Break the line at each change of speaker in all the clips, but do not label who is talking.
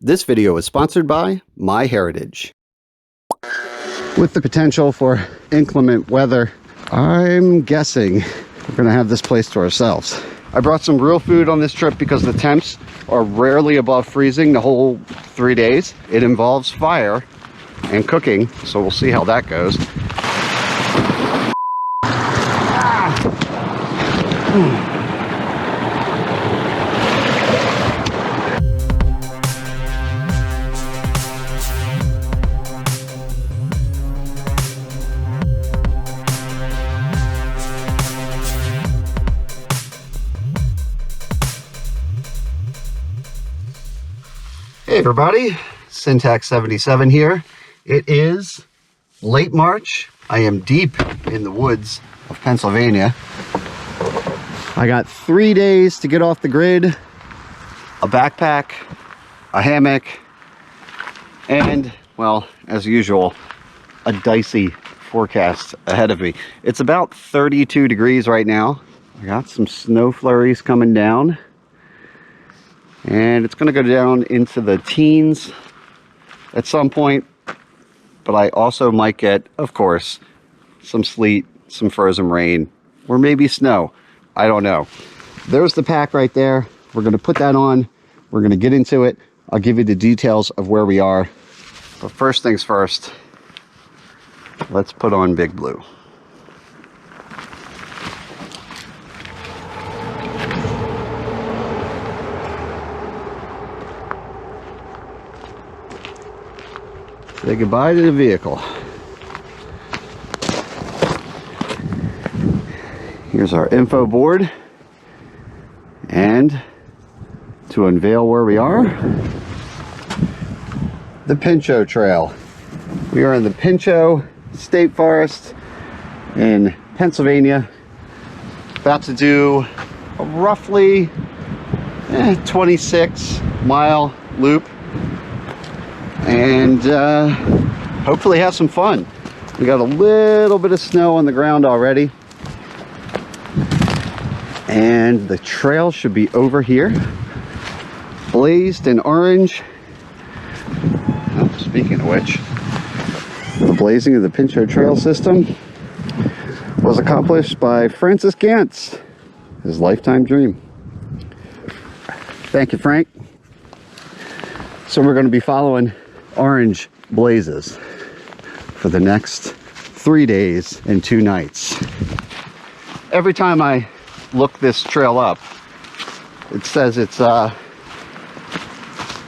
This video is sponsored by MyHeritage. With the potential for inclement weather, I'm guessing we're gonna have this place to ourselves. I brought some real food on this trip because the temps are rarely above freezing the whole 3 days. It involves fire and cooking, so we'll see how that goes. Hey everybody, Syntax 77 here. It is late March. I am deep in the woods of Pennsylvania. I got 3 days to get off the grid, a backpack, a hammock, and, well, as usual, a dicey forecast ahead of me. It's about 32 degrees right now. I got some snow flurries coming down. And it's going to go down into the teens at some point. But I also might get, of course, some sleet, some frozen rain, or maybe snow. I don't know. There's the pack right there. We're going to put that on. We're going to get into it. I'll give you the details of where we are. But first things first, let's put on Big Blue. Say goodbye to the vehicle. Here's our info board. And to unveil where we are, the Pinchot Trail. We are in the Pinchot State Forest in Pennsylvania. About to do a roughly 26-mile loop. And hopefully have some fun. We got a little bit of snow on the ground already. And the trail should be over here. Blazed in orange. Oh, speaking of which, the blazing of the Pinchot Trail system was accomplished by Francis Gantz, his lifetime dream. Thank you, Frank. So we're going to be following orange blazes for the next 3 days and 2 nights. Every time I look this trail up, it says it's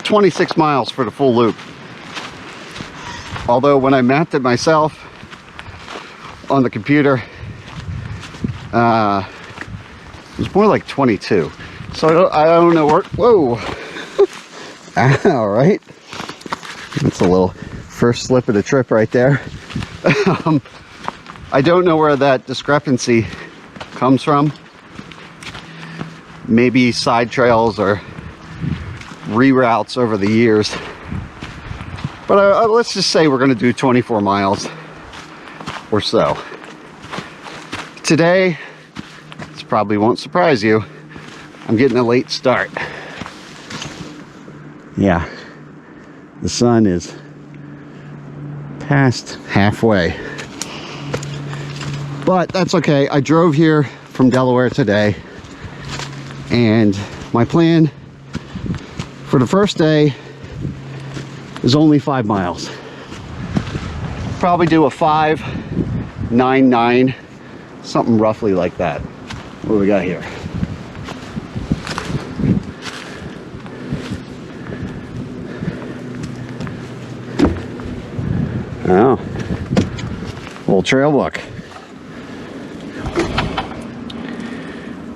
26 miles for the full loop. Although when I mapped it myself on the computer, it was more like 22. So I don't know where, whoa. All right. That's a little first slip of the trip right there. I don't know where that discrepancy comes from. Maybe side trails or reroutes over the years. But let's just say we're going to do 24 miles or so. Today, this probably won't surprise you, I'm getting a late start. Yeah. The sun is past halfway, but that's okay. I drove here from Delaware today, and my plan for the first day is only 5 miles. Probably do a 5-9-9, something roughly like that. What do we got here? Oh, old trail book.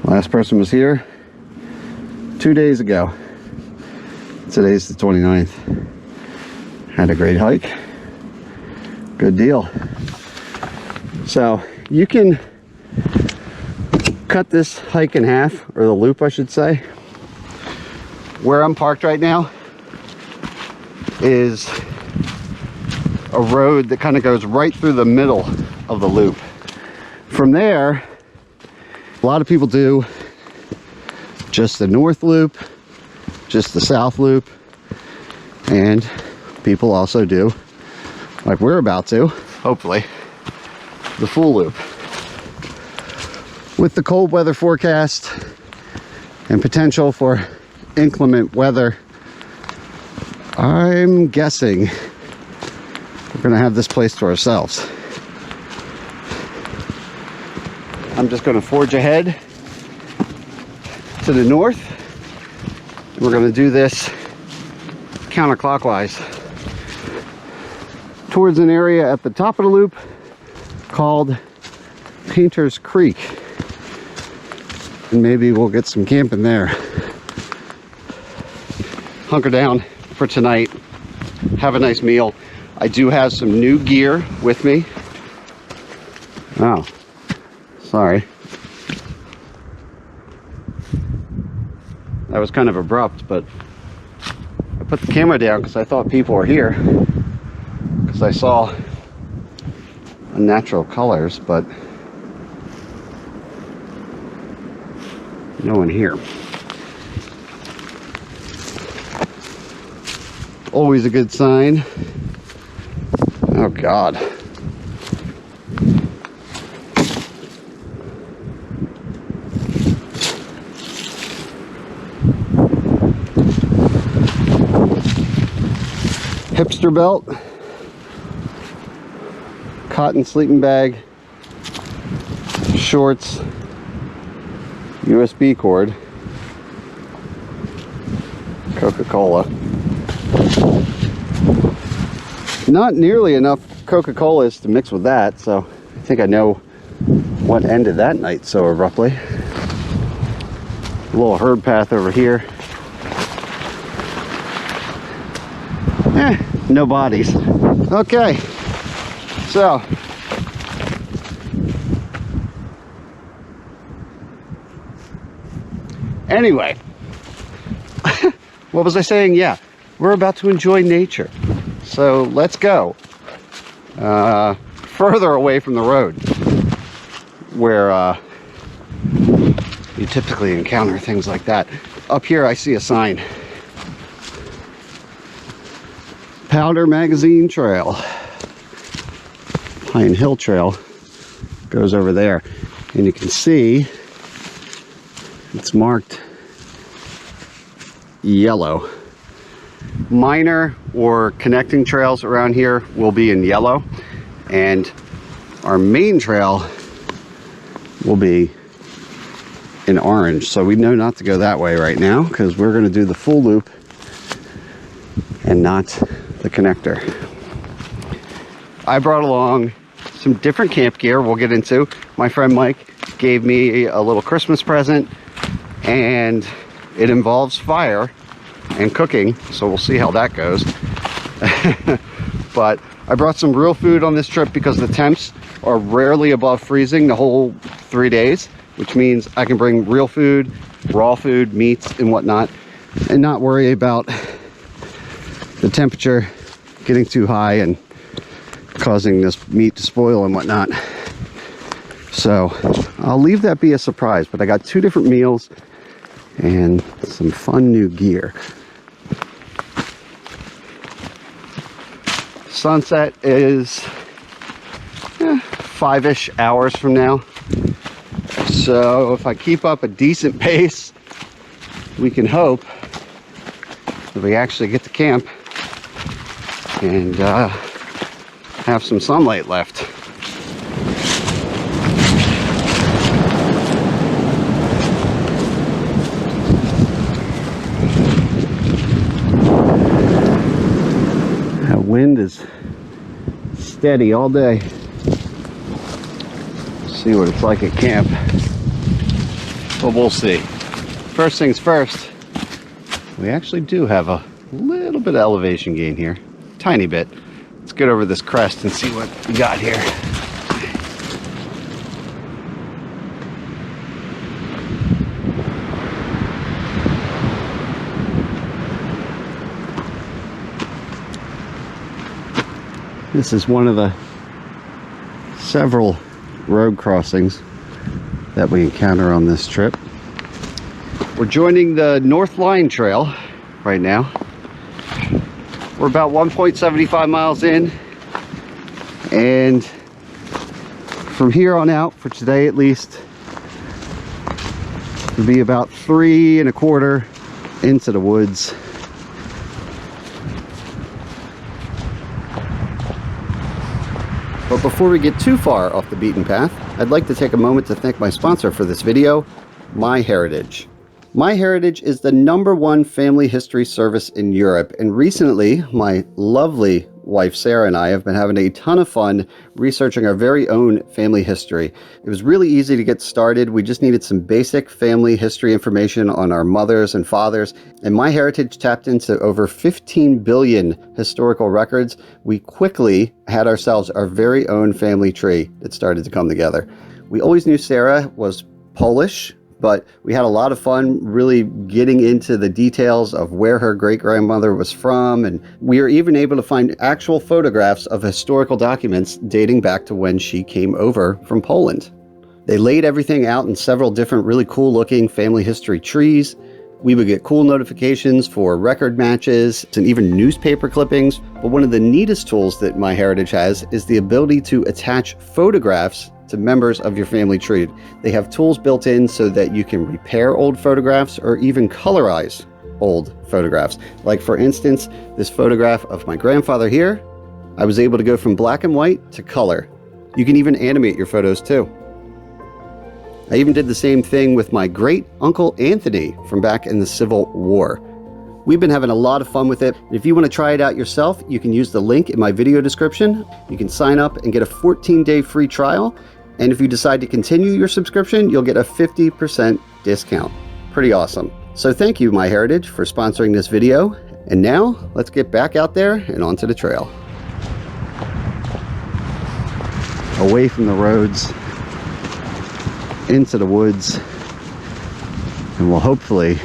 Last person was here 2 days ago. Today's the 29th. Had a great hike. Good deal. So you can cut this hike in half, or the loop I should say. Where I'm parked right now is a road that kind of goes right through the middle of the loop. From there, a lot of people do just the north loop, just the south loop, And people also do, like we're about to, hopefully, the full loop. With the cold weather forecast and potential for inclement weather, I'm guessing we're gonna have this place to ourselves. I'm just gonna forge ahead to the north. We're gonna do this counterclockwise towards an area at the top of the loop called Painter's Creek. And maybe we'll get some camping there. Hunker down for tonight, have a nice meal. I do have some new gear with me. Oh, sorry. That was kind of abrupt, but I put the camera down because I thought people were here, because I saw unnatural colors, but no one here. Always a good sign. Oh God. Hipster belt, cotton sleeping bag, shorts, USB cord, Coca-Cola. Not nearly enough Coca-Colas to mix with that, so I think I know what ended that night so abruptly. A little herd path over here. No bodies. Okay, so anyway, what was I saying? Yeah, we're about to enjoy nature, so let's go further away from the road where you typically encounter things like that. Up here I see a sign. Powder Magazine Trail. Pine Hill Trail goes over there, and you can see it's marked yellow. Minor or connecting trails around here will be in yellow, and our main trail will be in orange. So we know not to go that way right now, because we're going to do the full loop and not the connector. I brought along some different camp gear we'll get into. My friend Mike gave me a little Christmas present, and it involves fire and cooking, so we'll see how that goes. But I brought some real food on this trip because the temps are rarely above freezing the whole 3 days, which means I can bring real food, raw food, meats and whatnot, and not worry about the temperature getting too high and causing this meat to spoil and whatnot. So I'll leave that be a surprise, but I got 2 different meals and some fun new gear. Sunset is 5-ish hours from now. So if I keep up a decent pace, we can hope that we actually get to camp and have some sunlight left. That wind is steady all day. See what it's like at camp. But we'll see. First things first, we actually do have a little bit of elevation gain here. Tiny bit. Let's get over this crest and see what we got here. This is one of the several road crossings that we encounter on this trip. We're joining the North Line Trail right now. We're about 1.75 miles in, and from here on out, for today at least, it'll be about 3 1/4 into the woods. But before we get too far off the beaten path, I'd like to take a moment to thank my sponsor for this video, MyHeritage. MyHeritage is the #1 family history service in Europe, and recently my lovely wife Sarah and I have been having a ton of fun researching our very own family history. It was really easy to get started. We just needed some basic family history information on our mothers and fathers, and MyHeritage tapped into over 15 billion historical records. We quickly had ourselves our very own family tree that started to come together. We always knew Sarah was Polish, but we had a lot of fun really getting into the details of where her great-grandmother was from, and we were even able to find actual photographs of historical documents dating back to when she came over from Poland. They laid everything out in several different really cool-looking family history trees. We would get cool notifications for record matches and even newspaper clippings. But one of the neatest tools that MyHeritage has is the ability to attach photographs to members of your family tree. They have tools built in so that you can repair old photographs or even colorize old photographs. Like for instance, this photograph of my grandfather here, I was able to go from black and white to color. You can even animate your photos too. I even did the same thing with my great uncle Anthony from back in the Civil War. We've been having a lot of fun with it. If you want to try it out yourself, you can use the link in my video description. You can sign up and get a 14-day free trial. And if you decide to continue your subscription, you'll get a 50% discount. Pretty awesome. So thank you, MyHeritage, for sponsoring this video. And now let's get back out there and onto the trail. Away from the roads, into the woods, and we'll hopefully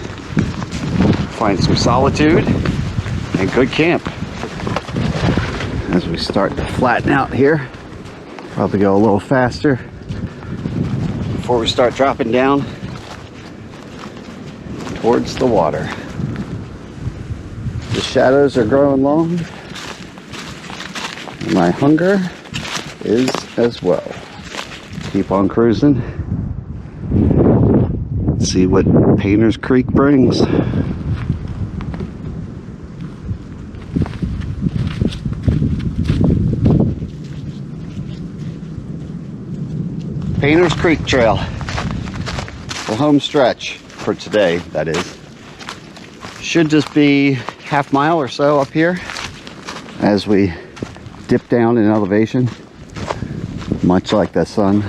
find some solitude and good camp. As we start to flatten out here, probably go a little faster before we start dropping down towards the water. The shadows are growing long, and my hunger is as well. Keep on cruising. See what Painter's Creek brings. Painter's Creek Trail, the home stretch for today, that is. Should just be half mile or so up here as we dip down in elevation, much like the sun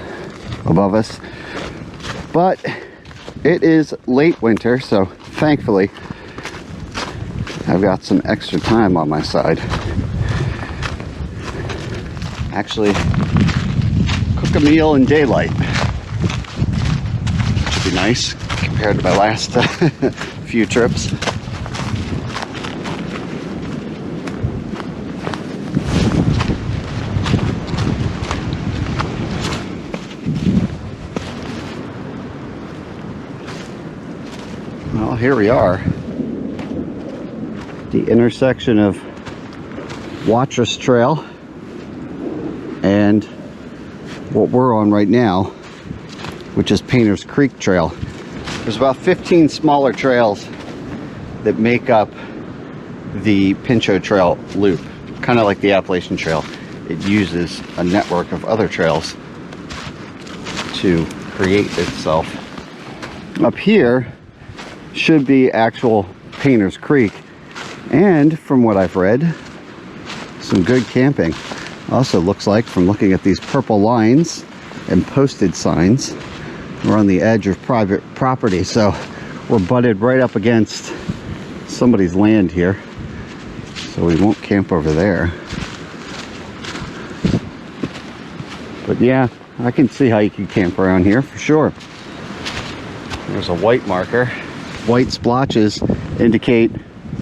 above us. But it is late winter, so thankfully I've got some extra time on my side. Actually, cook a meal in daylight, which would be nice compared to my last few trips. Well, here we are, the intersection of Watrous Trail and what we're on right now, which is Painter's Creek Trail. There's about 15 smaller trails that make up the Pinchot Trail loop, kind of like the Appalachian Trail. It uses a network of other trails to create itself. Up here should be actual Painter's Creek, and from what I've read, some good camping. Also looks like, from looking at these purple lines and posted signs, we're on the edge of private property, so we're butted right up against somebody's land here, so we won't camp over there. But yeah, I can see how you can camp around here for sure. There's a white marker. White splotches indicate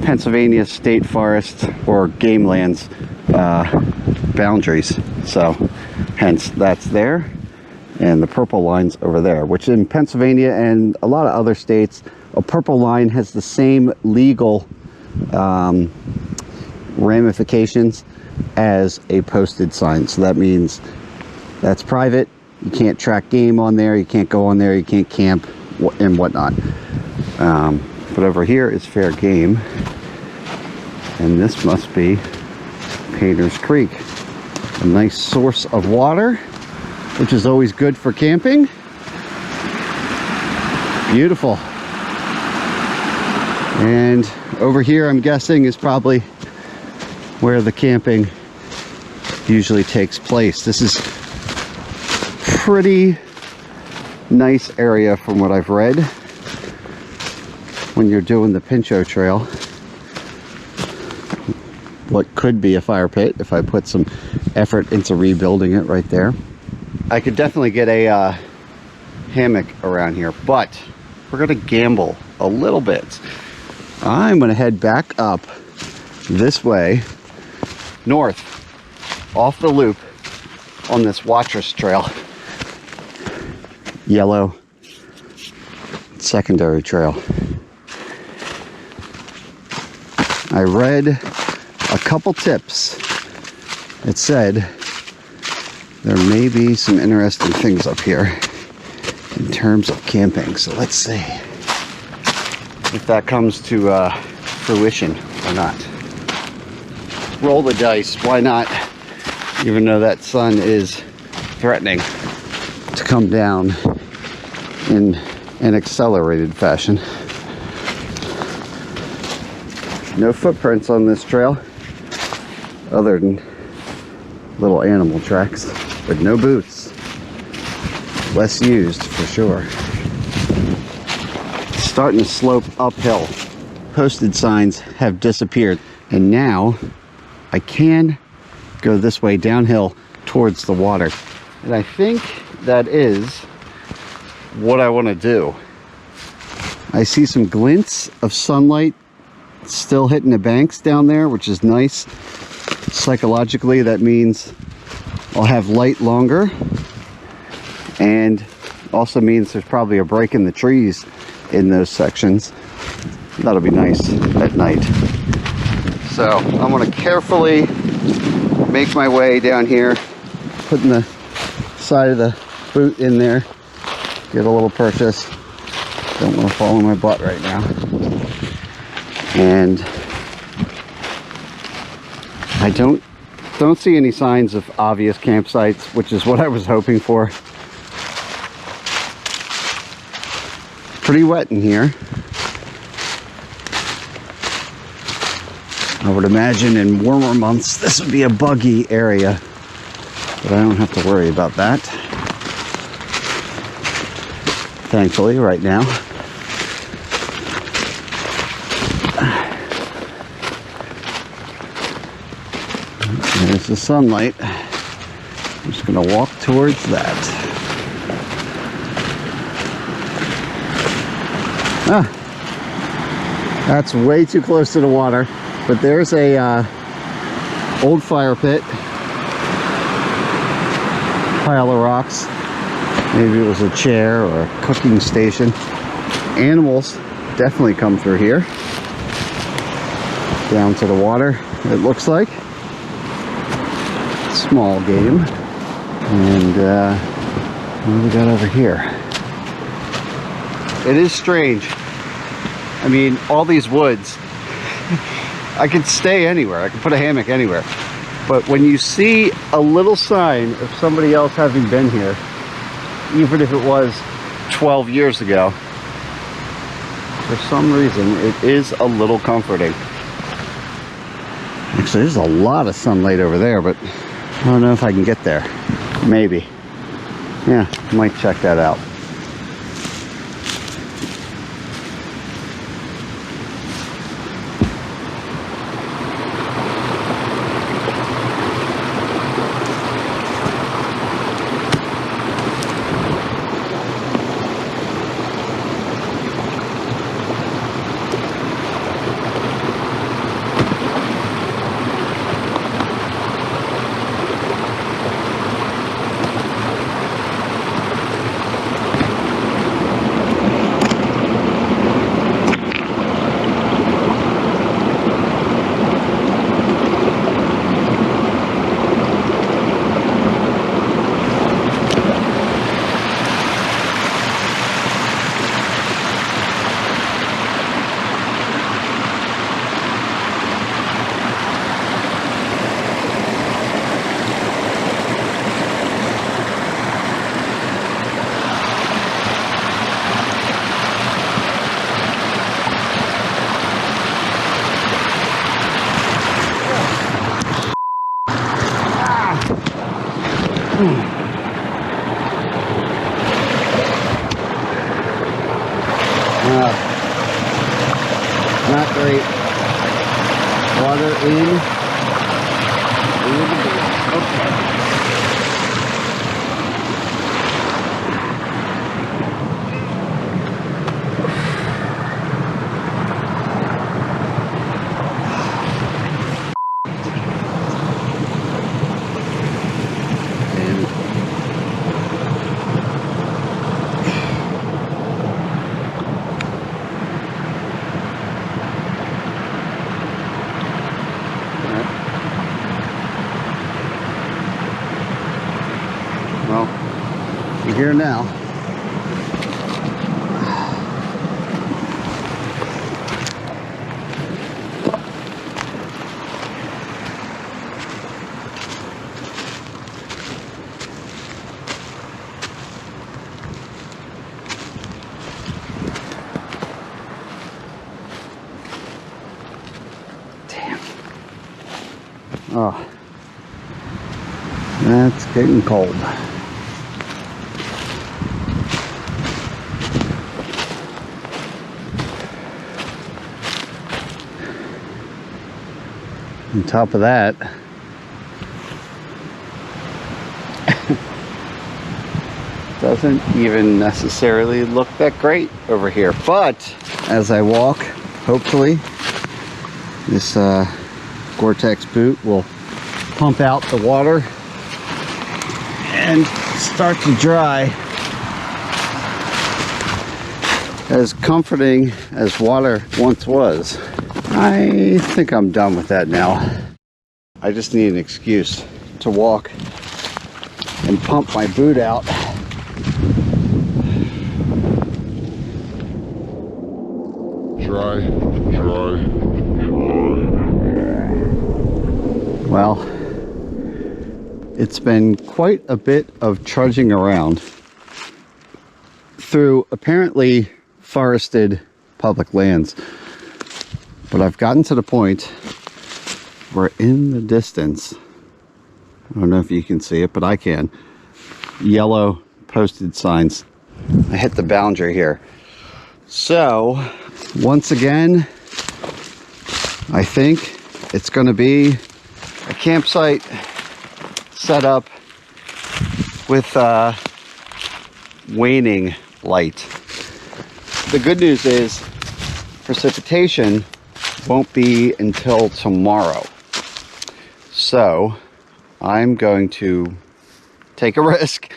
Pennsylvania State Forest or game lands boundaries, so hence that's there, and the purple line's over there, which in Pennsylvania and a lot of other states, a purple line has the same legal ramifications as a posted sign. So that means that's private. You can't track game on there. You can't go on there. You can't camp and whatnot. But over here is fair game. And this must be Painter's Creek. A nice source of water, which is always good for camping. Beautiful. And over here, I'm guessing, is probably where the camping usually takes place. This is pretty nice area from what I've read when you're doing the Pinchot Trail. What could be a fire pit if I put some effort into rebuilding it right there. I could definitely get a hammock around here, but we're gonna gamble a little bit. I'm gonna head back up this way, north, off the loop on this Watchers Trail. Yellow secondary trail. I read a couple tips. It said there may be some interesting things up here in terms of camping. So let's see if that comes to fruition or not. Roll the dice, why not? Even though that sun is threatening to come down in an accelerated fashion. No footprints on this trail other than little animal tracks, but no boots. Less used for sure. It's starting to slope uphill. Posted signs have disappeared, and now I can go this way downhill towards the water. And I think that is what I want to do. I see some glints of sunlight still hitting the banks down there, which is nice. Psychologically, that means I'll have light longer, and also means there's probably a break in the trees in those sections. That'll be nice at night. So I'm going to carefully make my way down here, putting the side of the boot in there, get a little purchase. Don't want to fall on my butt right now. And I don't see any signs of obvious campsites, which is what I was hoping for. Pretty wet in here. I would imagine in warmer months this would be a buggy area, but I don't have to worry about that, thankfully, right now. There's the sunlight. I'm just going to walk towards that. That's way too close to the water. But there's a old fire pit, pile of rocks. Maybe it was a chair or a cooking station. Animals definitely come through here. Down to the water, it looks like. Small game. And what do we got over here? It is strange. I mean, all these woods, I could stay anywhere. I could put a hammock anywhere. But when you see a little sign of somebody else having been here, even if it was 12 years ago, for some reason, it is a little comforting. Actually, there's a lot of sunlight over there, but I don't know if I can get there. Maybe. Yeah, might check that out. Not great. Water in. Okay. Well, we're here now. Damn. Oh, that's getting cold. On top of that, doesn't even necessarily look that great over here. But as I walk, hopefully this Gore-Tex boot will pump out the water and start to dry. As comforting as water once was, I think I'm done with that now. I just need an excuse to walk and pump my boot out.
Dry, dry, dry.
Well, it's been quite a bit of trudging around through apparently forested public lands. But I've gotten to the point where in the distance, I don't know if you can see it, but I can, yellow posted signs. I hit the boundary here. So, once again, I think it's going to be a campsite set up with waning light. The good news is precipitation won't be until tomorrow. So I'm going to take a risk,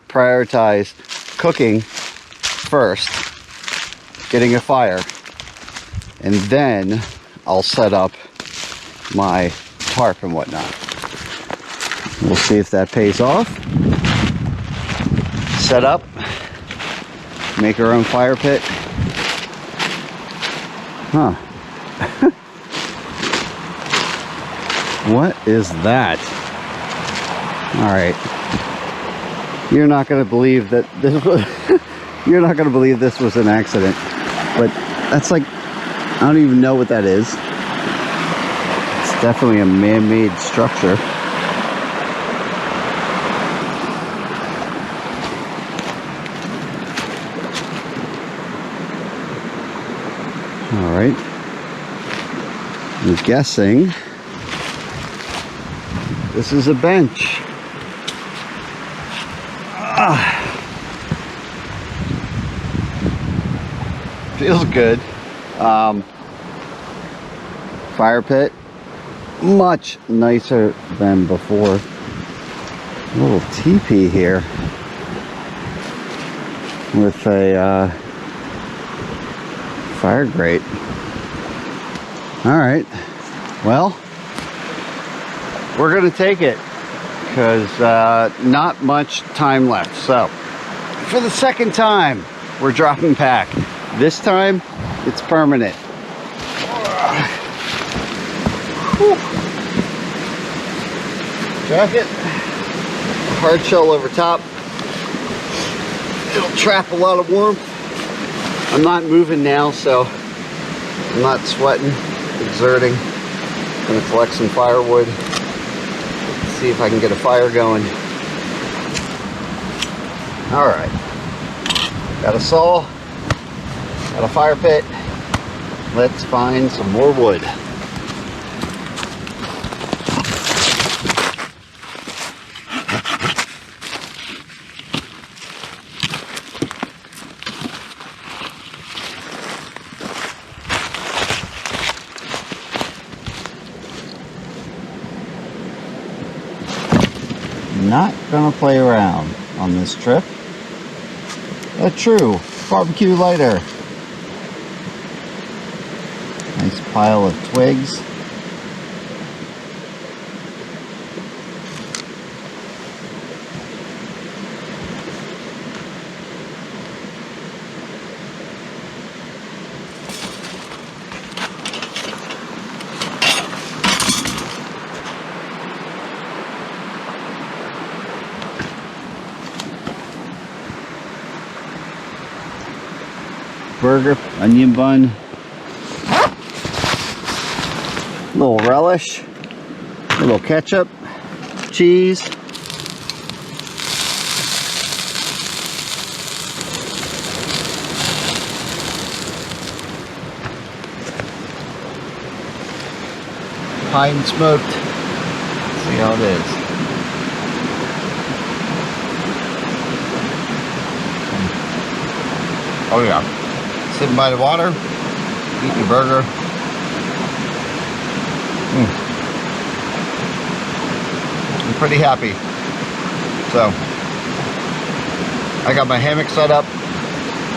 prioritize cooking first, getting a fire, and then I'll set up my tarp and whatnot. We'll see if that pays off. Set up, make our own fire pit. Huh. What is that? All right. You're not going to believe that this was you're not going to believe this was an accident. But that's like, I don't even know what that is. It's definitely a man-made structure. All right. I'm guessing this is a bench. Feels good. Fire pit, much nicer than before. A little teepee here with a fire grate. All right, well, we're gonna take it because not much time left. So for the second time, we're dropping back. This time, it's permanent. Jacket, hard shell over top. It'll trap a lot of warmth. I'm not moving now, so I'm not sweating, exerting. I'm gonna collect some firewood. See if I can get a fire going. All right, got a saw, got a fire pit. Let's find some more wood. Not gonna play around on this trip. A true barbecue lighter. Nice pile of twigs. Burger, onion bun, little relish, a little ketchup, cheese, pine smoked. Let's see how it is. Oh yeah. Sitting by the water, eating a burger. I'm pretty happy. So, I got my hammock set up,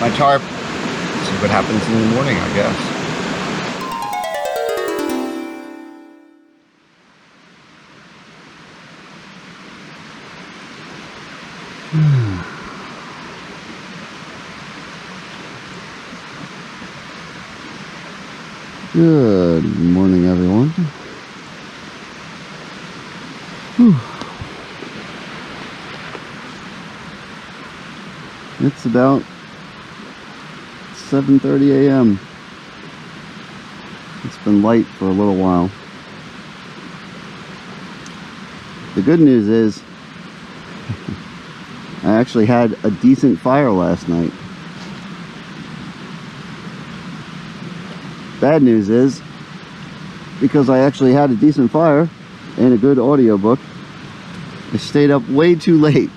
my tarp. See what happens in the morning, I guess. Good morning, everyone. Whew. It's about 7:30 a.m. It's been light for a little while. The good news is I actually had a decent fire last night. Bad news is, because I actually had a decent fire and a good audiobook, I stayed up way too late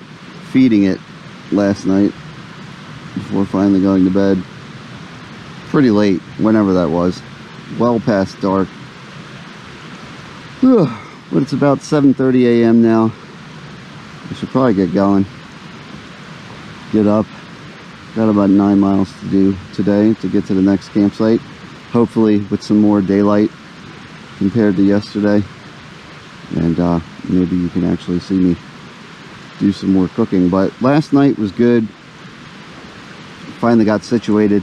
feeding it last night before finally going to bed. Pretty late, whenever that was. Well past dark. But it's about 7:30 a.m. now. I should probably get going. Get up. Got about 9 miles to do today to get to the next campsite. Hopefully with some more daylight compared to yesterday, and maybe you can actually see me do some more cooking. But last night was good. Finally got situated,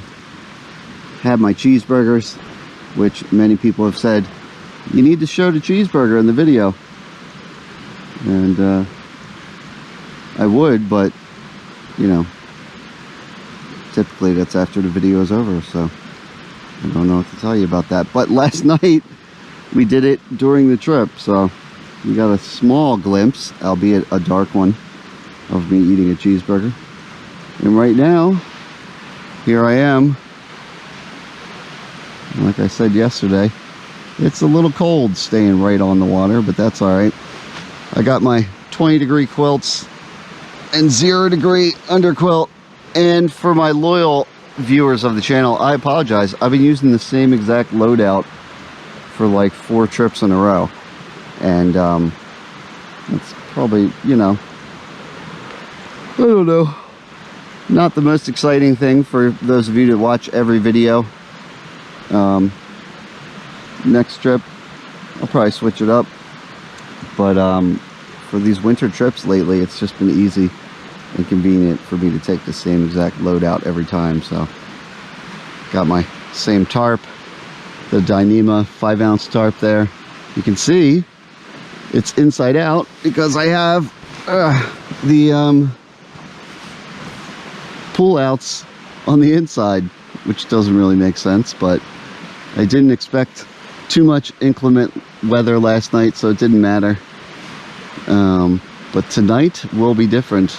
had my cheeseburgers, which many people have said you need to show the cheeseburger in the video, and I would, but you know, typically that's after the video is over, so I don't know what to tell you about that. But last night we did it during the trip, so you got a small glimpse, albeit a dark one, of me eating a cheeseburger. And right now, here I am. Like I said yesterday, it's a little cold staying right on the water, but that's all right. I got my 20-degree quilts and 0-degree underquilt. And for my loyal viewers of the channel, I apologize. I've been using the same exact loadout for like 4 trips in a row, and it's probably, you know, I don't know, not the most exciting thing for those of you that watch every video. Next trip I'll probably switch it up, but for these winter trips lately, it's just been easy and convenient for me to take the same exact loadout every time. So got my same tarp, the Dyneema 5-ounce tarp there. You can see it's inside out because I have the pull outs on the inside, which doesn't really make sense, but I didn't expect too much inclement weather last night, so it didn't matter. But tonight will be different.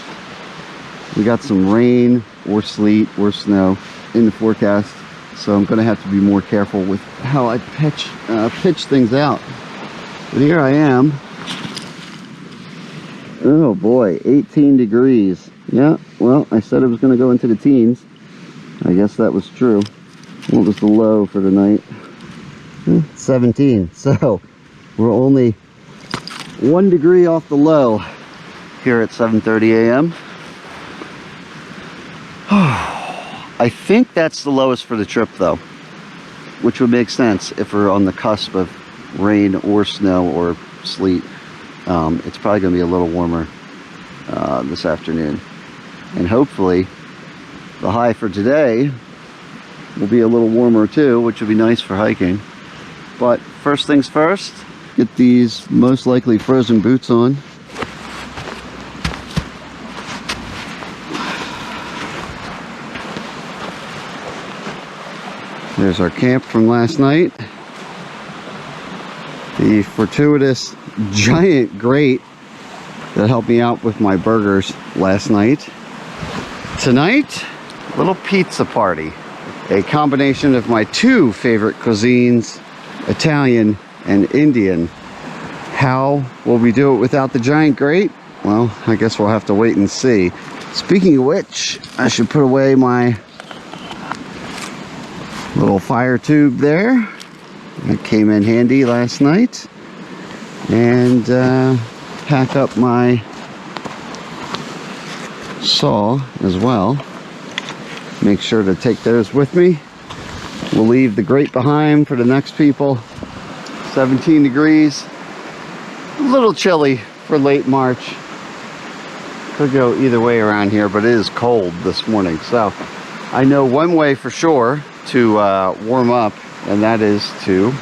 We got some rain or sleet or snow in the forecast, so I'm gonna have to be more careful with how I pitch things out. But here I am. Oh boy, 18 degrees. Yeah, well, I said it was gonna go into the teens. I guess that was true. What was the low for the night? 17. So we're only 1 degree off the low here at 7:30 a.m. I think that's the lowest for the trip though, which would make sense if we're on the cusp of rain or snow or sleet. It's probably going to be a little warmer this afternoon, and hopefully the high for today will be a little warmer too, which would be nice for hiking. But first things first, get these most likely frozen boots on. There's our camp from last night. The fortuitous giant grate that helped me out with my burgers last night. Tonight, little pizza party. A combination of my two favorite cuisines, Italian and Indian. How will we do it without the giant grate? Well, I guess we'll have to wait and see. Speaking of which, I should put away my little fire tube there. It came in handy last night. And pack up my saw as well. Make sure to take those with me. We'll leave the grate behind for the next people. 17 degrees. A little chilly for late March. Could go either way around here, but it is cold this morning. So I know one way for sure to warm up, and that is to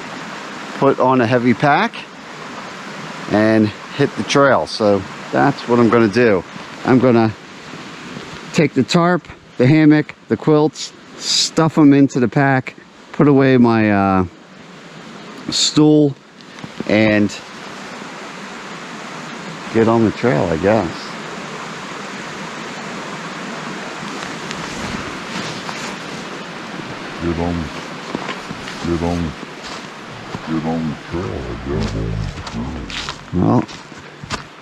put on a heavy pack and hit the trail. So that's what I'm going to do. I'm going to take the tarp, the hammock, the quilts, stuff them into the pack, put away my stool, and get on the trail, I guess.
Get on the trail, get on the trail.
Well,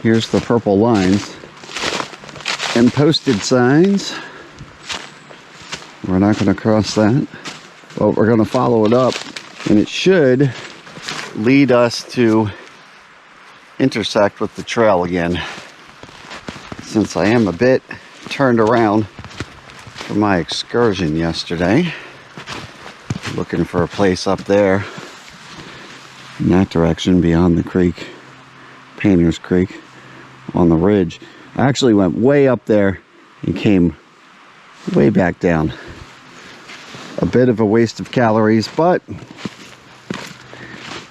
here's the purple lines and posted signs. We're not going to cross that, but we're going to follow it up, and it should lead us to intersect with the trail again, since I am a bit turned around from my excursion yesterday. Looking for a place up there in that direction beyond the creek, Painter's Creek, on the ridge. I actually went way up there and came way back down. A bit of a waste of calories, but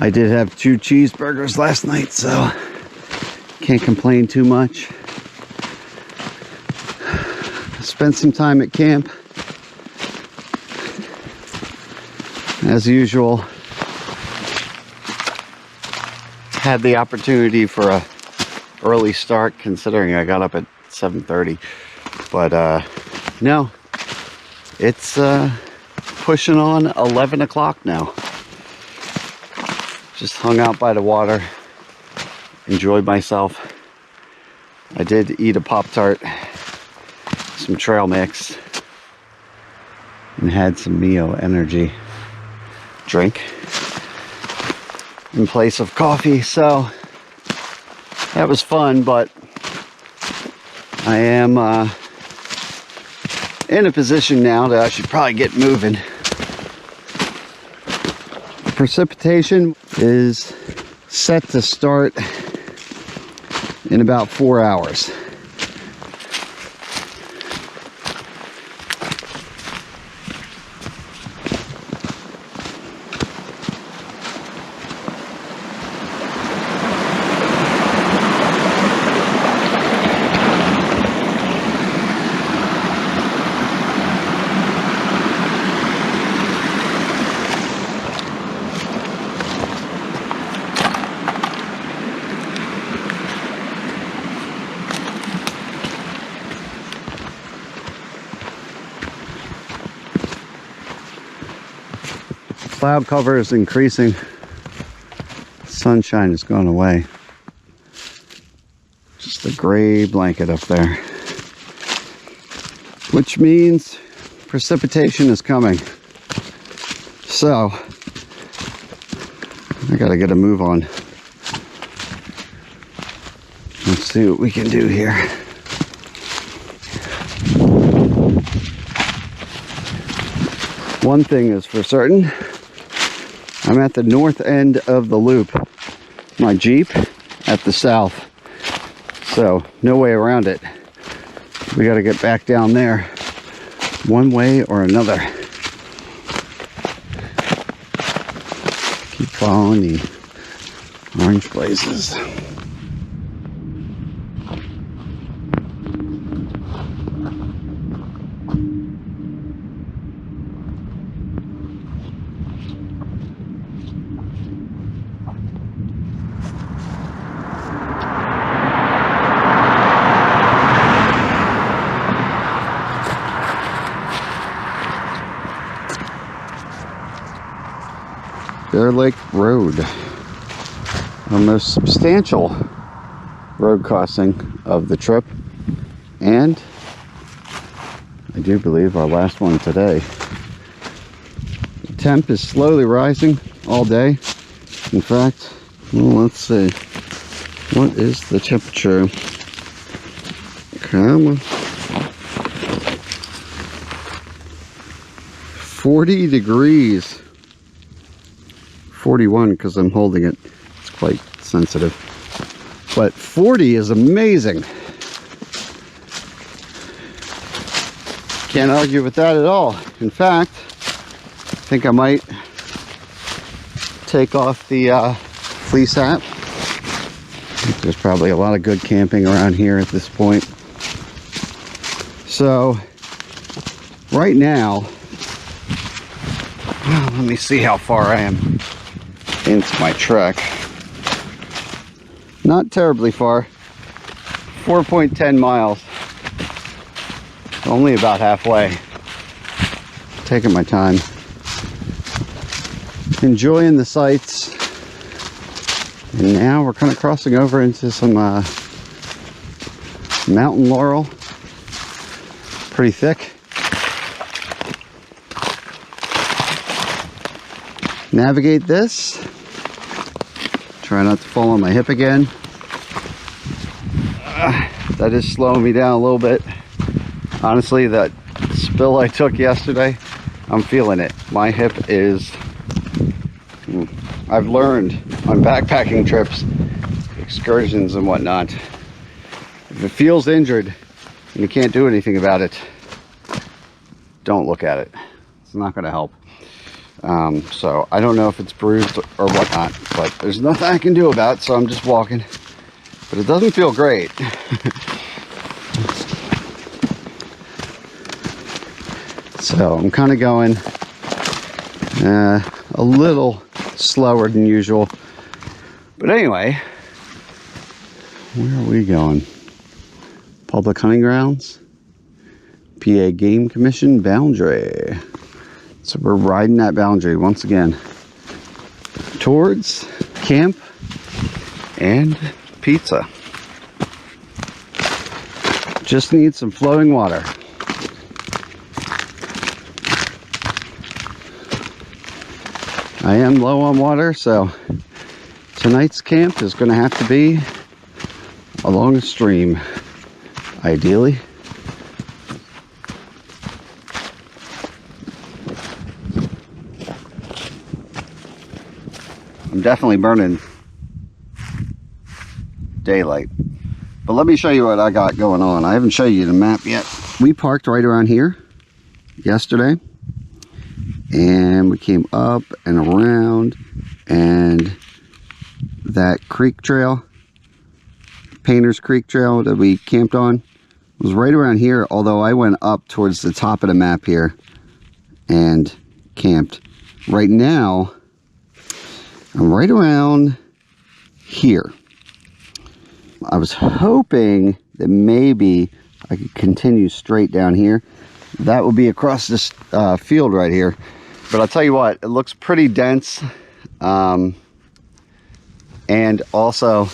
I did have 2 cheeseburgers last night, so can't complain too much. Spent some time at camp. As usual, had the opportunity for a early start, considering I got up at 7:30. But no, it's pushing on 11 o'clock now. Just hung out by the water, enjoyed myself. I did eat a Pop-Tart, some trail mix, and had some Mio energy drink in place of coffee. So that was fun, but I am in a position now that I should probably get moving. Precipitation is set to start in about 4 hours. Cloud cover is increasing. Sunshine has gone away. Just a gray blanket up there. Which means precipitation is coming. So, I gotta get a move on. Let's see what we can do here. One thing is for certain, I'm at the north end of the loop. My Jeep at the south. So, no way around it. We gotta get back down there one way or another. Keep following the orange blazes. Bear Lake Road, our most substantial road crossing of the trip, and I do believe our last one today. The temp is slowly rising all day. In fact, well, let's see, what is the temperature? Come on. 40 degrees. 41 because I'm holding it. It's quite sensitive. But 40 is amazing. Can't argue with that at all. In fact, I think I might take off the fleece hat. There's probably a lot of good camping around here at this point. So, right now, well, let me see how far I am into my trek. Not terribly far. 4.10 miles. Only about halfway. Taking my time. Enjoying the sights. And now we're kind of crossing over into some mountain laurel. Pretty thick. Navigate this. Try not to fall on my hip again. That is slowing me down a little bit. Honestly, that spill I took yesterday, I'm feeling it. My hip is... I've learned on backpacking trips, excursions and whatnot, if it feels injured and you can't do anything about it, don't look at it. It's not going to help. So I don't know if it's bruised or whatnot, but there's nothing I can do about it, so I'm just walking. But it doesn't feel great. So I'm kind of going a little slower than usual. But anyway, where are we going? Public hunting grounds, PA Game Commission boundary. So we're riding that boundary once again towards camp and pizza. Just need some flowing water. I am low on water, so tonight's camp is going to have to be along a stream, ideally. I'm definitely burning daylight. But let me show you what I got going on. I haven't shown you the map yet. We parked right around here yesterday. And we came up and around, and that creek trail, Painter's Creek Trail that we camped on, was right around here, although I went up towards the top of the map here and camped. Right now, I'm right around here. I was hoping that maybe I could continue straight down here. That would be across this field right here. But I'll tell you what, it looks pretty dense. And also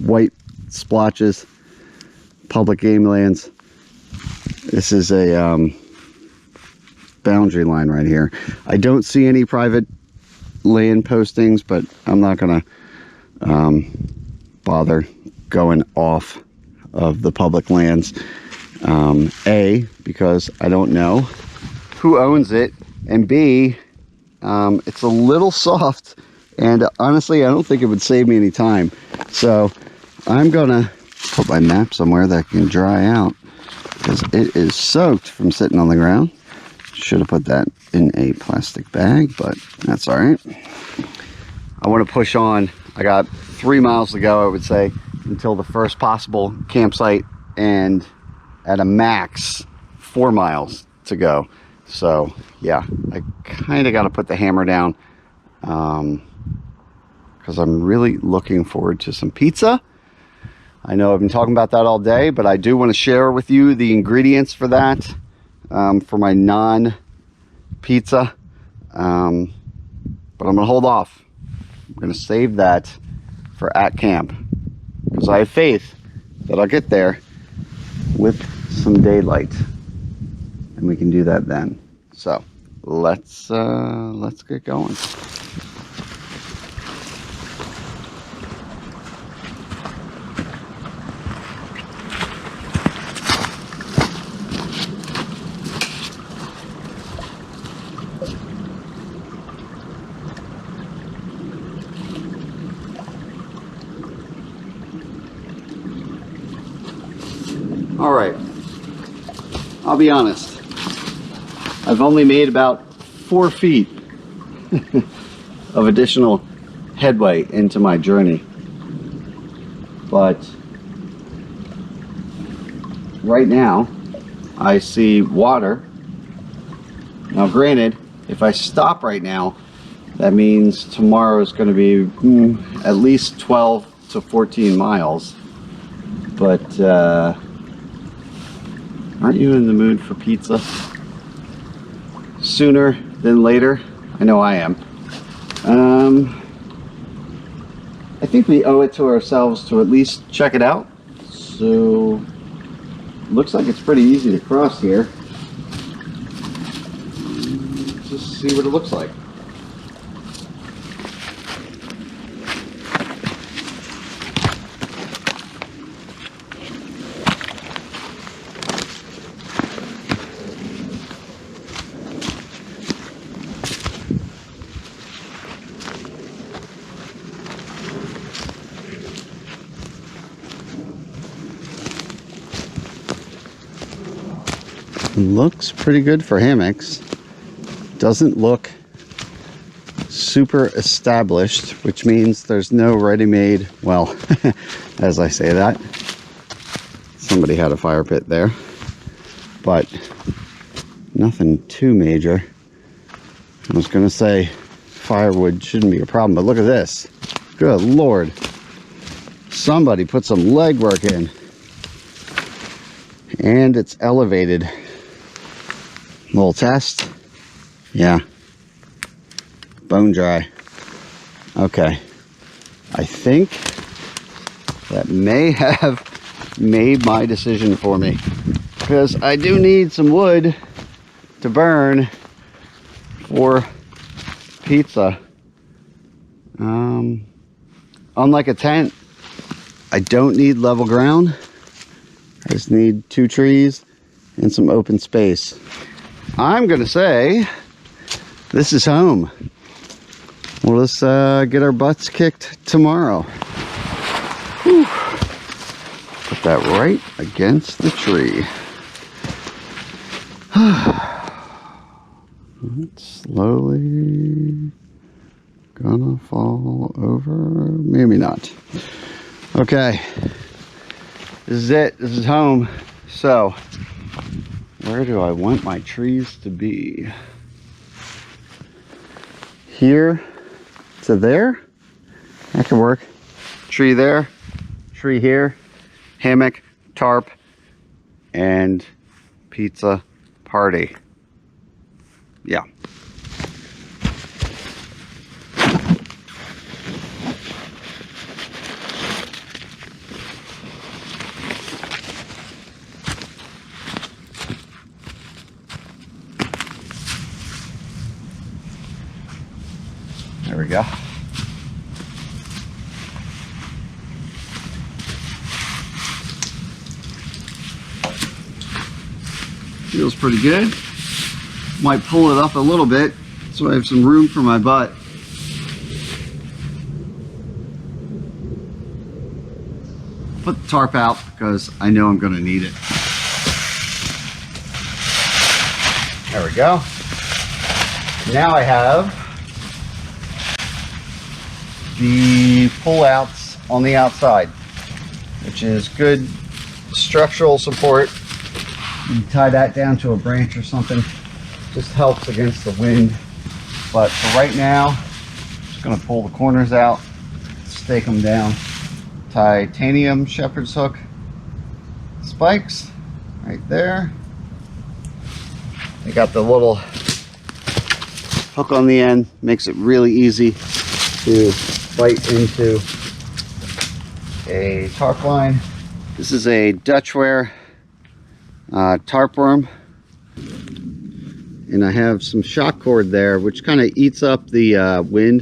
white splotches, public game lands. This is a boundary line right here. I don't see any private land postings, but I'm not gonna bother going off of the public lands. A, because I don't know who owns it, and B, it's a little soft, and honestly I don't think it would save me any time. So I'm gonna put my map somewhere that can dry out, because it is soaked from sitting on the ground. Should have put that in a plastic bag, but that's all right. I want to push on. I got 3 miles to go, I would say, until the first possible campsite, and at a max 4 miles to go. So yeah, I kind of got to put the hammer down, because I'm really looking forward to some pizza. I know I've been talking about that all day, but I do want to share with you the ingredients for that, for my non-pizza. But I'm going to hold off. I'm going to save that for at camp, because I have faith that I'll get there with some daylight, and we can do that then. So let's get going. All right, I'll be honest, I've only made about 4 feet of additional headway into my journey, but right now I see water. Now granted, if I stop right now, that means tomorrow is going to be at least 12 to 14 miles, but aren't you in the mood for pizza? Sooner than later? I know I am. I think we owe it to ourselves to at least check it out. So, looks like it's pretty easy to cross here. Just see what it looks like. Looks pretty good for hammocks. Doesn't look super established, which means there's no ready-made, well, as I say that, somebody had a fire pit there, but nothing too major. I was gonna say firewood shouldn't be a problem, but look at this. Good Lord. Somebody put some legwork in. And it's elevated. Little test. Yeah. Bone dry. Okay. I think that may have made my decision for me, because I do need some wood to burn for pizza. Unlike a tent, I don't need level ground. I just need 2 trees and some open space. I'm gonna say this is home. We'll just get our butts kicked tomorrow. Whew. Put that right against the tree. It's slowly gonna fall over. Maybe not. Okay. This is it. This is home. So, where do I want my trees to be? Here to there? That could work. Tree there, tree here, hammock, tarp, and pizza party. Yeah. There we go. Feels pretty good. Might pull it up a little bit so I have some room for my butt. Put the tarp out because I know I'm going to need it. There we go. Now I have the pull-outs on the outside, which is good structural support. You can tie that down to a branch or something. Just helps against the wind. But for right now, I'm just going to pull the corners out, stake them down. Titanium shepherd's hook spikes right there. They got the little hook on the end, makes it really easy to bite into a tarp line. This is a Dutchware tarp worm, and I have some shock cord there which kind of eats up the wind,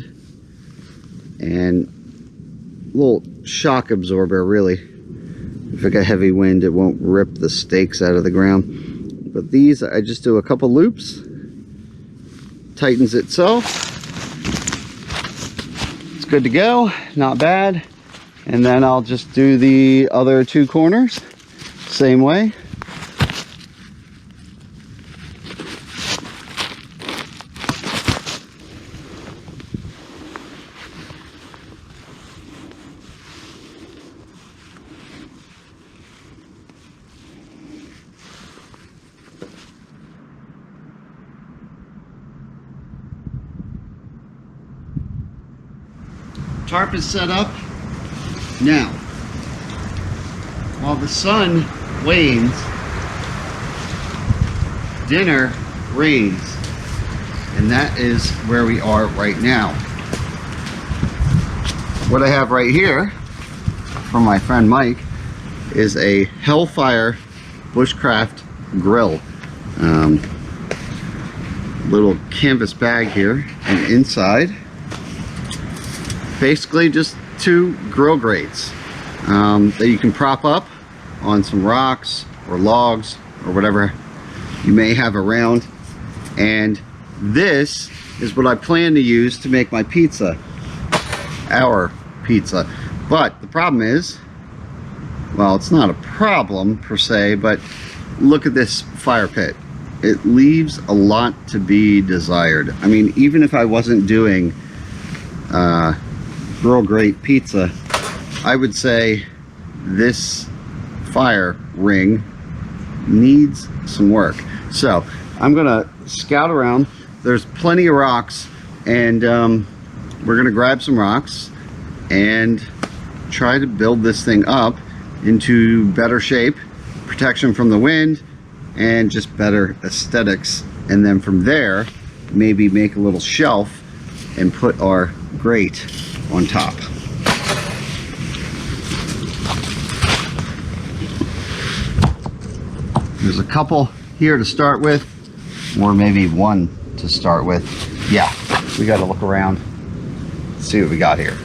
and a little shock absorber really. If I get heavy wind, it won't rip the stakes out of the ground. But these, I just do a couple loops, tightens itself. It's good to go, not bad. And then I'll just do the other two corners same way. Tarp is set up. Now, while the sun wanes, dinner reigns, and that is where we are right now. What I have right here from my friend Mike is a Hellfire bushcraft grill. Little canvas bag here, and inside basically just two grill grates that you can prop up on some rocks or logs or whatever you may have around. And this is what I plan to use to make my pizza, our pizza. But the problem is, well, it's not a problem per se, but look at this fire pit. It leaves a lot to be desired. I mean, even if I wasn't doing grill grate pizza, I would say this fire ring needs some work. So I'm gonna scout around. There's plenty of rocks, and we're gonna grab some rocks and try to build this thing up into better shape, protection from the wind, and just better aesthetics. And then from there, maybe make a little shelf and put our grate on top. There's a couple here to start with, or maybe one to start with. Yeah, we got to look around, see what we got here.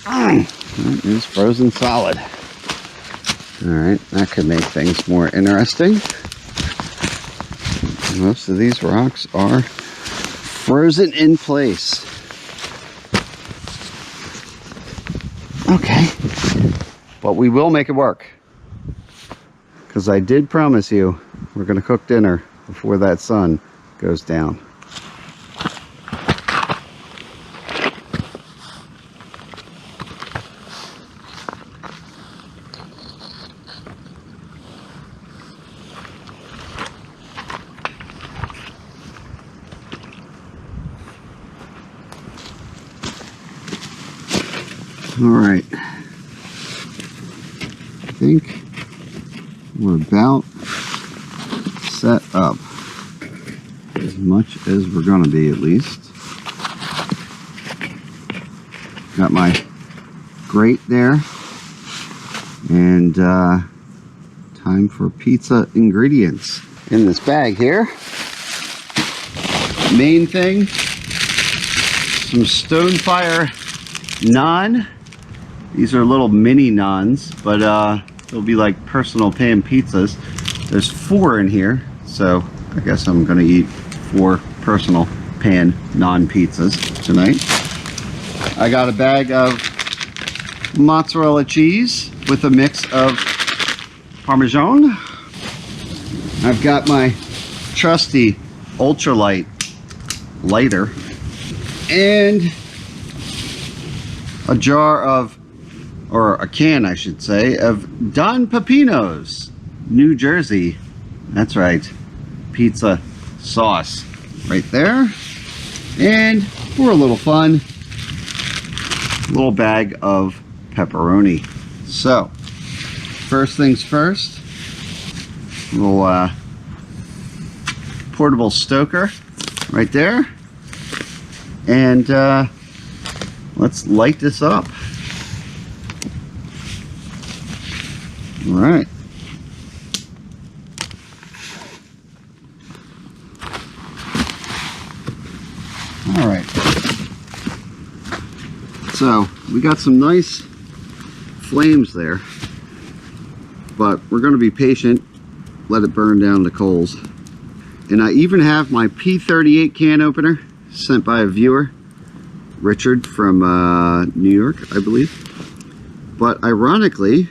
That is frozen solid. All right, that could make things more interesting. Most of these rocks are frozen in place. Okay, but we will make it work, because I did promise you we're going to cook dinner before that sun goes down. All right, think we're about set up. As much as we're gonna be, at least. Got my grate there. And time for pizza ingredients. In this bag here, main thing, some Stonefire naan. These are little mini naans, but they'll be like personal pan pizzas. There's 4 in here, so I guess I'm gonna eat 4 personal pan naan pizzas tonight. I got a bag of mozzarella cheese with a mix of Parmesan. I've got my trusty ultralight lighter and a jar of, or a can I should say, of Don Pepino's New Jersey, that's right, pizza sauce right there. And for a little fun, a little bag of pepperoni. So first things first, little portable stoker right there, and let's light this up. All right. All right. So we got some nice flames there, but we're going to be patient, let it burn down the coals. And I even have my P38 can opener sent by a viewer, Richard from New York, I believe. But ironically,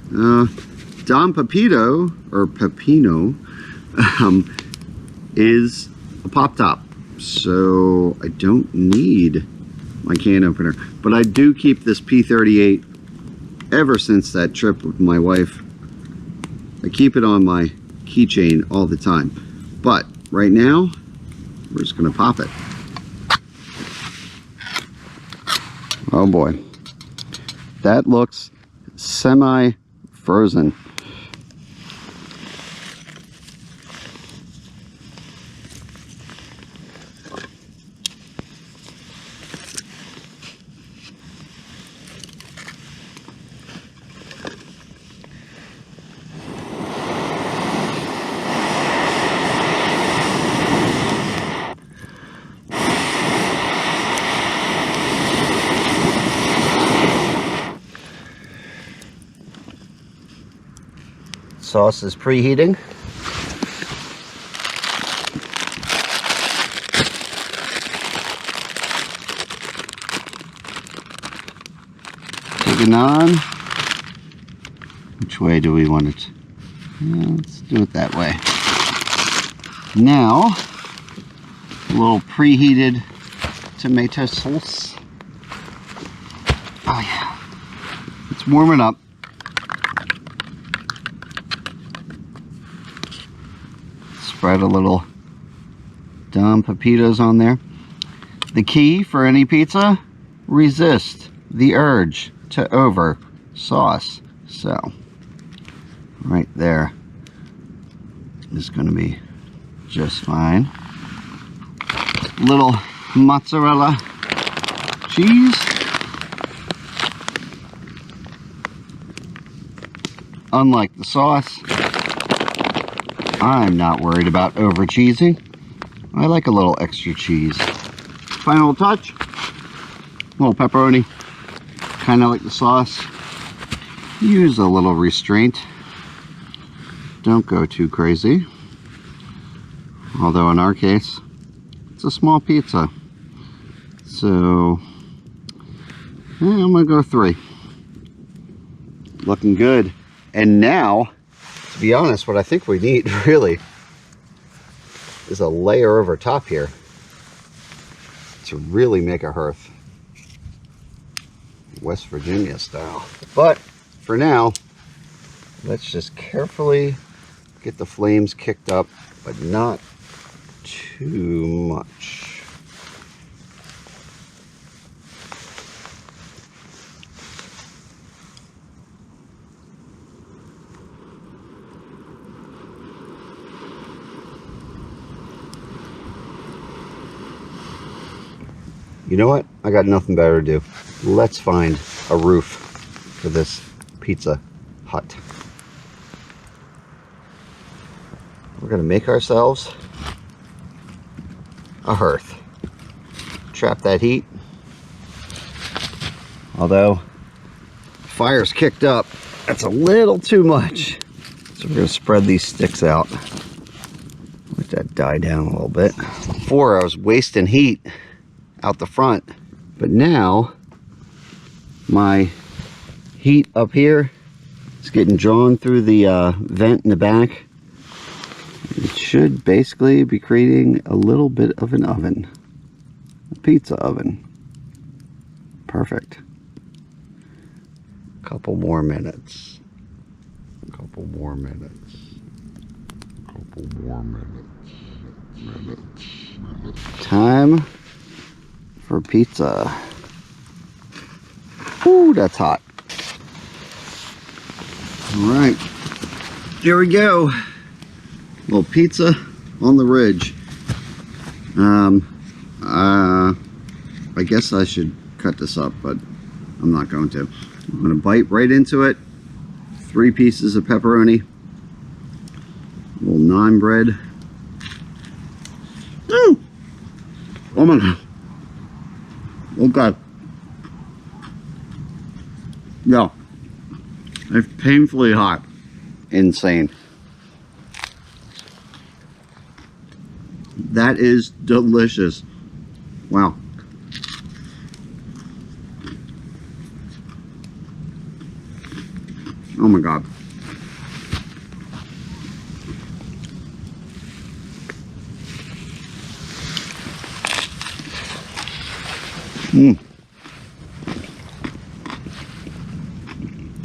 Don Pepino, or Pepino, is a pop top, so I don't need my can opener. But I do keep this P38 ever since that trip with my wife. I keep it on my keychain all the time. But right now, we're just gonna pop it. Oh boy, that looks semi-frozen. Sauce is preheating. Take it on. Which way do we want it? Yeah, let's do it that way. Now, a little preheated tomato sauce. Oh yeah, it's warming up. Spread a little Don Pepino's on there. The key for any pizza, resist the urge to over sauce. So right there is going to be just fine. Little mozzarella cheese. Unlike the sauce, I'm not worried about over cheesing. I like a little extra cheese. Final touch, a little pepperoni, kind of like the sauce. Use a little restraint. Don't go too crazy. Although in our case, it's a small pizza. So, I'm gonna go 3. Looking good. And now, to be honest, what I think we need really is a layer over top here to really make a hearth, West Virginia style. But for now, let's just carefully get the flames kicked up, but not too much. You know what? I got nothing better to do. Let's find a roof for this pizza hut. We're gonna make ourselves a hearth. Trap that heat. Although fire's kicked up, that's a little too much. So we're gonna spread these sticks out. Let that die down a little bit. Before I was wasting heat out the front, but now my heat up here is getting drawn through the vent in the back. It should basically be creating a little bit of an oven, a pizza oven. Perfect. Couple more minutes.
Couple more minutes. Couple more minutes.
Time for pizza. Ooh, that's hot. All right, here we go. Little pizza on the ridge. I guess I should cut this up, but I'm not going to. I'm gonna bite right into it. 3 pieces of pepperoni. A little naan bread. Ooh. Oh my God. Oh God. Yeah. It's painfully hot. Insane. That is delicious. Wow. Oh my God.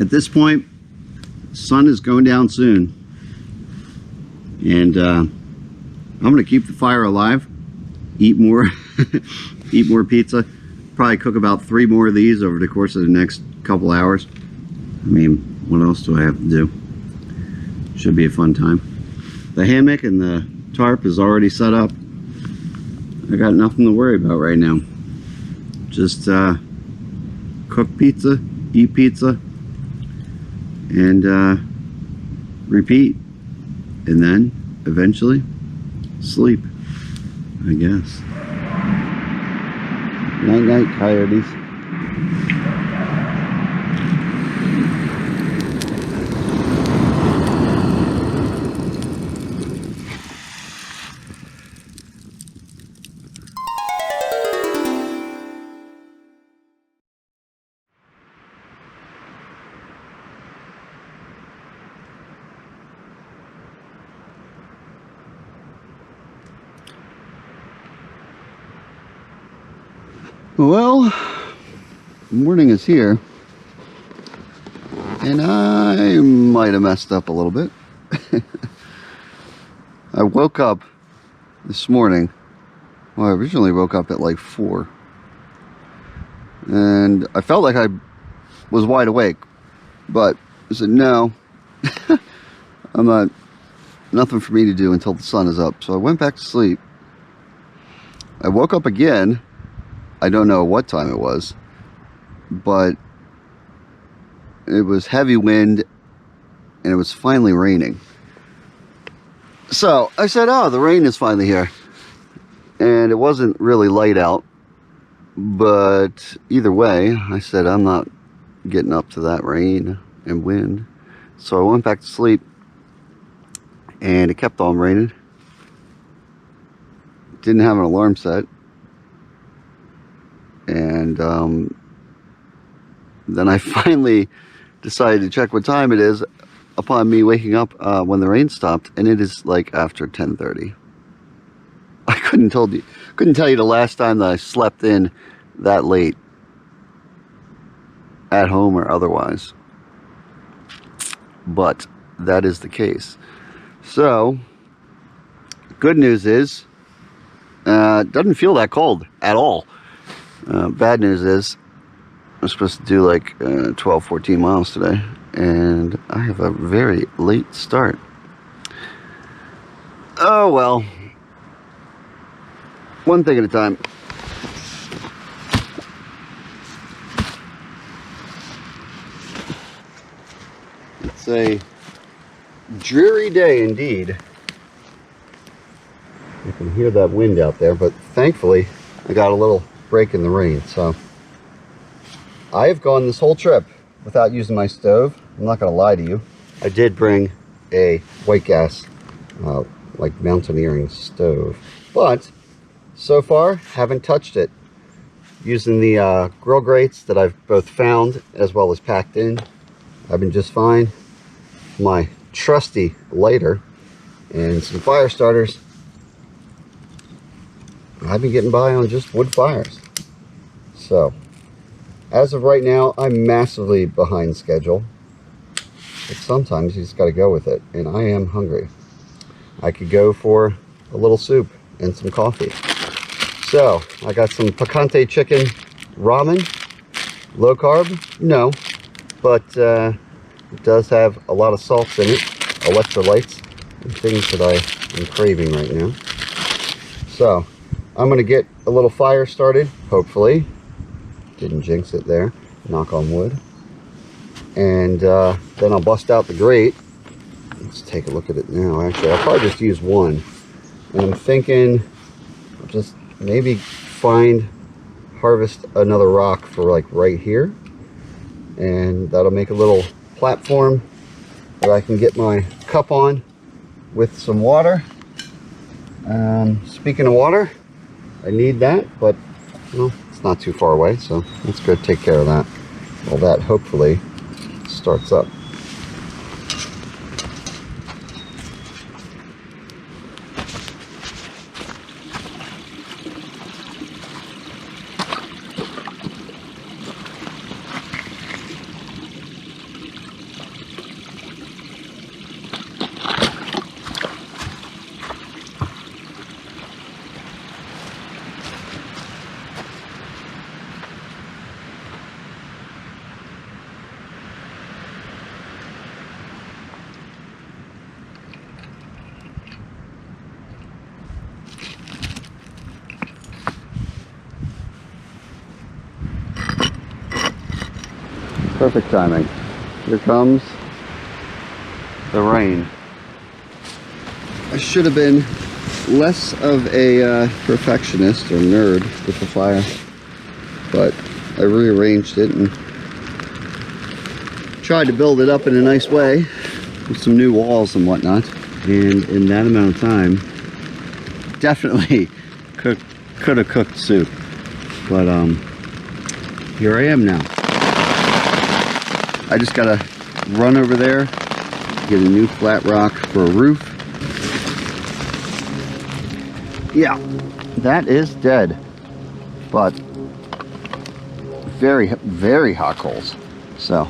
At this point, the sun is going down soon. And I'm gonna keep the fire alive, eat more, eat more pizza, probably cook about 3 more of these over the course of the next couple hours. I mean, what else do I have to do? Should be a fun time. The hammock and the tarp is already set up. I got nothing to worry about right now. Just cook pizza, eat pizza, and repeat. And then eventually sleep, I guess. Night night, coyotes. Well, morning is here, and I might have messed up a little bit. I woke up this morning. Well, I originally woke up at like 4, and I felt like I was wide awake, but I said no. I'm not, nothing for me to do until the sun is up. So I went back to sleep. I woke up again. I don't know what time it was, but it was heavy wind and it was finally raining. So I said, oh, the rain is finally here. And it wasn't really light out, but either way, I said, I'm not getting up to that rain and wind. So I went back to sleep and it kept on raining. Didn't have an alarm set. And then I finally decided to check what time it is upon me waking up when the rain stopped, and it is like after 10:30. I couldn't tell you the last time that I slept in that late, at home or otherwise, but that is the case. So good news is it doesn't feel that cold at all. Bad news is I'm supposed to do like 12-14 miles today, and I have a very late start. Oh well, one thing at a time. It's a dreary day indeed. You can hear that wind out there, but thankfully I got a little break in the rain. So I have gone this whole trip without using my stove. I'm not gonna lie to you. I did bring a white gas, like mountaineering stove, but so far haven't touched it. Using the grill grates that I've both found as well as packed in, I've been just fine. My trusty lighter and some fire starters, I've been getting by on just wood fires. So as of right now, I'm massively behind schedule, but sometimes you just got to go with it, and I am hungry. I could go for a little soup and some coffee. So I got some picante chicken ramen. Low carb? No, but it does have a lot of salts in it, electrolytes, and things that I am craving right now. So I'm gonna get a little fire started, hopefully. Didn't jinx it there, knock on wood. And then I'll bust out the grate. Let's take a look at it now. Actually, I'll probably just use one. And I'm thinking I'll just maybe harvest another rock for like right here. And that'll make a little platform that I can get my cup on with some water. Speaking of water, I need that, but well, it's not too far away, so let's go take care of that. Well, that hopefully starts up. Perfect timing. Here comes the rain. I should have been less of a perfectionist or nerd with the fire, but I rearranged it and tried to build it up in a nice way with some new walls and whatnot. And in that amount of time, definitely could have cooked soup. But here I am now. I just gotta run over there, get a new flat rock for a roof. Yeah, that is dead, but very, very hot coals. So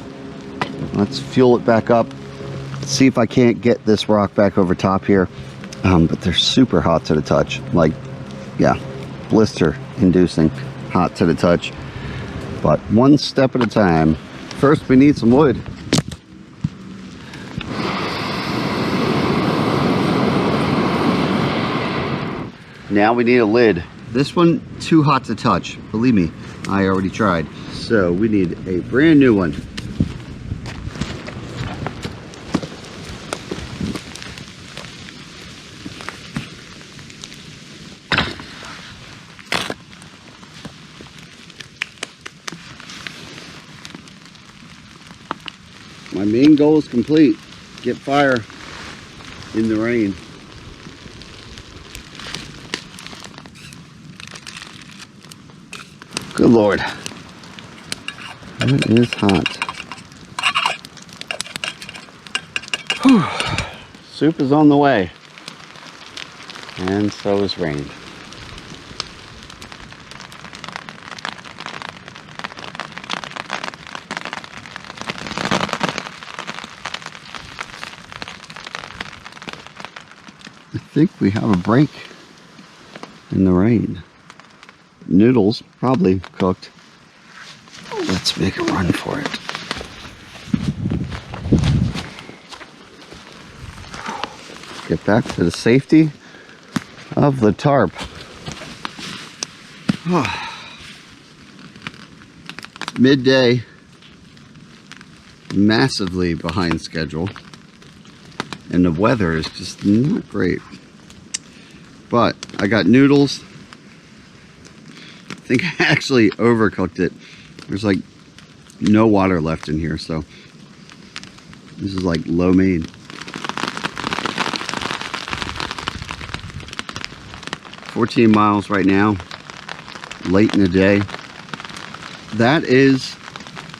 let's fuel it back up, see if I can't get this rock back over top here. But they're super hot to the touch, like, yeah, blister inducing hot to the touch. But one step at a time. First, we need some wood. Now we need a lid. This one, too hot to touch. Believe me, I already tried. So we need a brand new one. My main goal is complete. Get fire in the rain. Good Lord. It is hot. Whew. Soup is on the way. And so is rain. I think we have a break in the rain. Noodles probably cooked. Let's make a run for it. Get back to the safety of the tarp. Midday. massively behind schedule, and the weather is just not great. But I got noodles. I think I actually overcooked it. There's like no water left in here, so this is like lo mein. 14 miles right now, late in the day. That is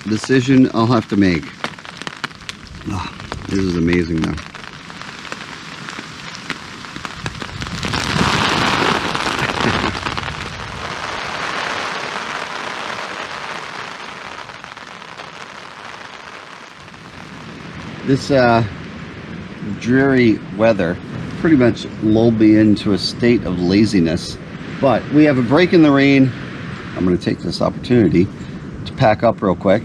a decision I'll have to make. Oh, this is amazing though. This dreary weather pretty much lulled me into a state of laziness, but we have a break in the rain. I'm going to take this opportunity to pack up real quick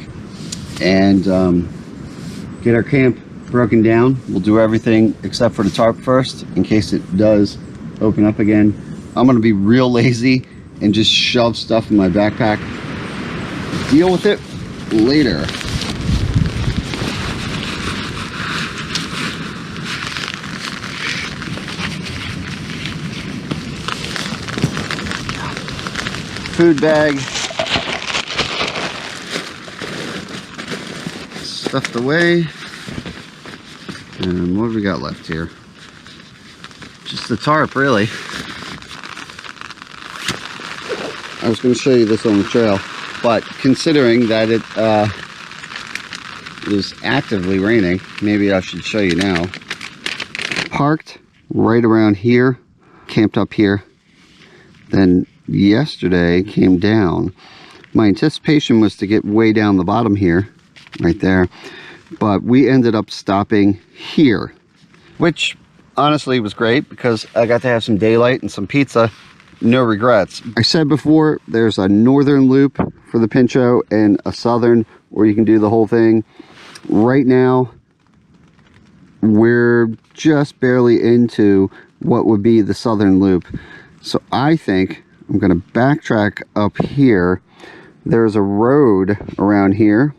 and get our camp broken down. We'll do everything except for the tarp first in case it does open up again. I'm going to be real lazy and just shove stuff in my backpack. Deal with it later. Food bag stuffed away, and what have we got left here? Just the tarp, really. I was going to show you this on the trail, but considering that it was actively raining, maybe I should show you now. Parked right around here, camped up here, then yesterday came down. My anticipation was to get way down the bottom here, right there, but we ended up stopping here, which honestly was great because I got to have some daylight and some pizza. No regrets. I said before, there's a northern loop for the Pinchot and a southern where you can do the whole thing. Right now we're just barely into what would be the southern loop, so I think I'm going to backtrack up here. There's a road around here.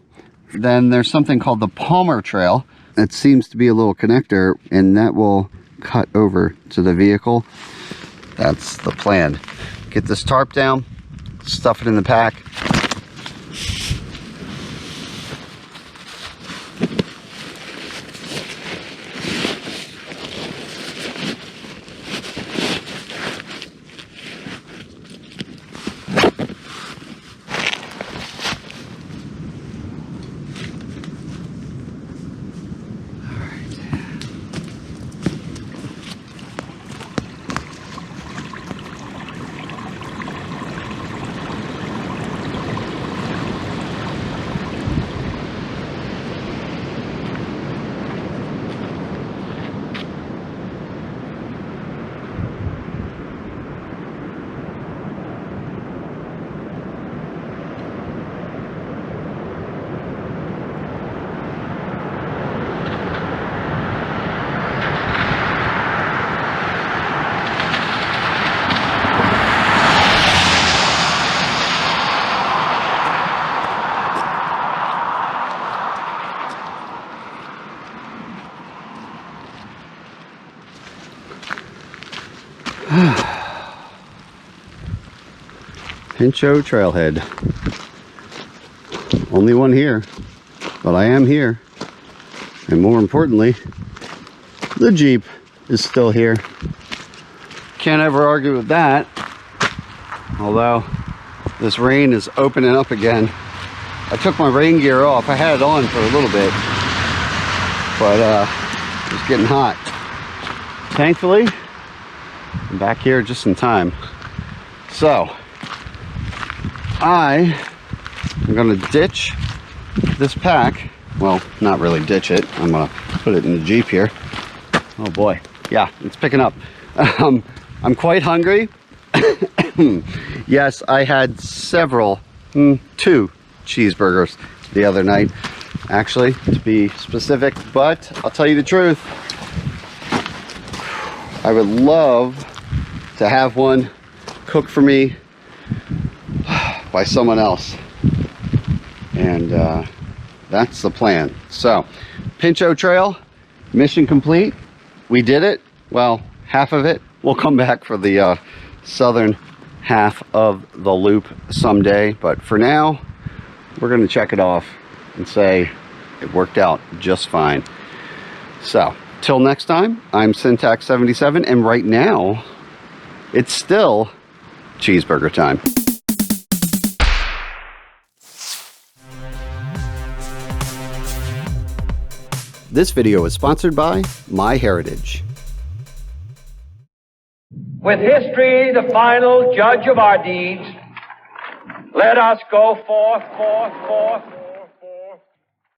Then there's something called the Palmer Trail. It seems to be a little connector, and that will cut over to the vehicle. That's the plan. Get this tarp down, stuff it in the pack. Pinchot Trailhead. Only one here, but I am here. And more importantly, the Jeep is still here. Can't ever argue with that. Although this rain is opening up again. I took my rain gear off. I had it on for a little bit, but it was getting hot. Thankfully, I'm back here just in time. So I am gonna ditch this pack. Well, not really ditch it. I'm gonna put it in the Jeep here. Oh boy, yeah, it's picking up. I'm quite hungry. Yes, I had several, 2 cheeseburgers the other night, actually, to be specific, but I'll tell you the truth. I would love to have one cooked for me by someone else. And That's the plan. So, Pinchot Trail, mission complete. We did it. Well, half of it. We'll come back for the southern half of the loop someday. But for now, we're going to check it off and say it worked out just fine. So, till next time, I'm Syntax77, and right now, it's still cheeseburger time. This video is sponsored by MyHeritage.
With history the final judge of our deeds, let us go forth, forth, forth,